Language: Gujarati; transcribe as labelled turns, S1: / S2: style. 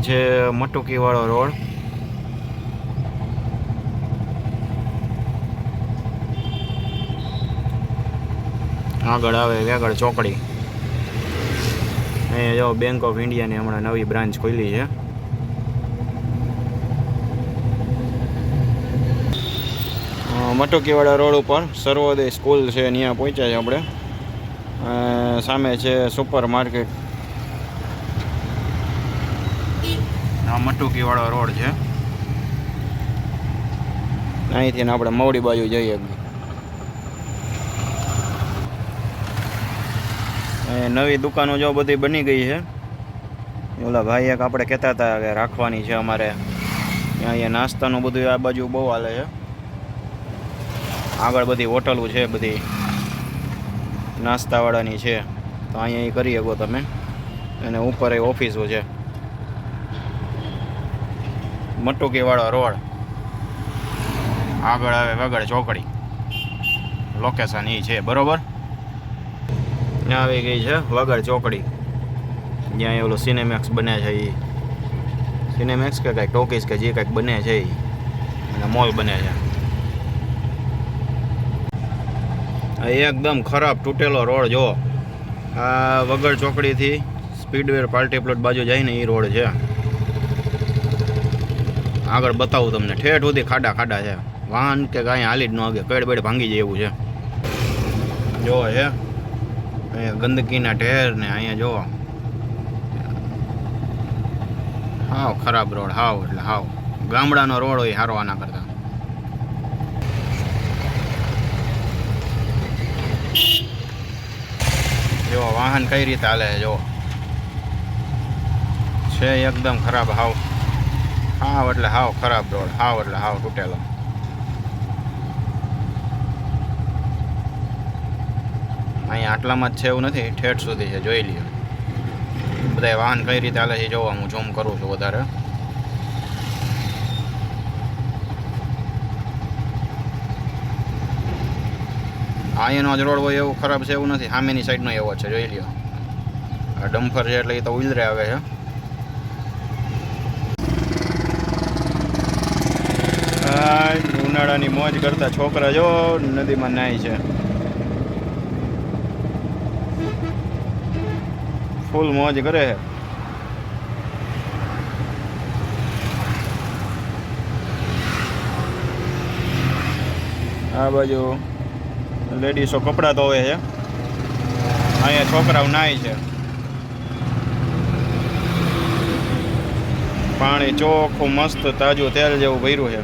S1: છે મટુકી વાળો રોડ. આગળ આવે વેગળ ચોકડી. અહીંયા જો બેંક ઓફ ઇન્ડિયાની હમણાં નવી બ્રાન્ચ ખોલી છે. મટુકીવાળા રોડ ઉપર સર્વોદય સ્કૂલ છે, ત્યાં પહોંચ્યા છે આપણે. સામે છે સુપર માર્કેટ. આ મટુકીવાળો રોડ છે. અહીંથી આપણે મવડી બાજુ જઈએ. નવી દુકાનો જો બધી બની ગઈ છે. ઓલા ભાઈ એક આપણે કહેતા હતા કે રાખવાની છે અમારે. અહીંયા નાસ્તાનું બધું આ બાજુ બહુ હાલે છે. આગળ બધી હોટલો છે, બધી નાસ્તાવાળાની છે, તો અહીંયા કરી શકો તમે. અને ઉપર એ ઓફિસો છે. મટુકીવાળો રોડ, આગળ આવે વગડ ચોકડી. લોકેશન એ છે બરોબર. ત્યાં આવી ગઈ છે વગડ ચોકડી, જ્યાં ઓલું સિનેમેક્સ બને છે. એ સિનેમેક્સ કે કાંઈક ટોકીસ કે જે કાંઈક બને છે એ, અને મોલ બને છે. એકદમ ખરાબ તૂટેલો રોડ જો. આ વગડ ચોકડીથી સ્પીડવે પાર્ટી પ્લોટ બાજુ જાય ને એ રોડ છે. આગળ બતાવું તમને. ઠેઠ સુધી ખાડા ખાડા છે. વાહન કે કાંઈ હાલી જ ન આગે, કડ બેડ ભાંગી જાય એવું છે. જો છે અહીંયા ગંદકીના ઢેર ને અહીંયા જો હાવ ખરાબ રોડ. હાવ એટલે હાવ ગામડાનો રોડ હોય સારો આના કરતા. જો વાહન કઈ રીતે હાલે જો છે. એકદમ ખરાબ. હાવ હાવ એટલે હાવ ખરાબ રોડ. હાવ એટલે હાવ તૂટેલો. અહીંયા આટલામાં જ છે એવું નથી, ઠેઠ સુધી છે. જોઈ લ્યો બધા વાહન કઈ રીતે હાલે છે જોવા. હું ઝૂમ કરું છું વધારે. અહીંયાનો જ રોડ હોય એવું ખરાબ છે એવું નથી. સામેની સાઈડનો એવો છે. જોઈ લ્યો આ ડમ્ફર છે એટલે એ તો ઉલરે આવે છે. ઉનાળાની મોજ કરતા છોકરા જો નદીમાં નાય છે. ફૂલ મોજ કરે છે. આ બાજુ લેડીસો કપડાં ધોવે છે. અહીંયા છોકરાઓ નાય છે. પાણી ચોખ્ખું મસ્ત તાજું તેલ જેવું ભર્યું છે.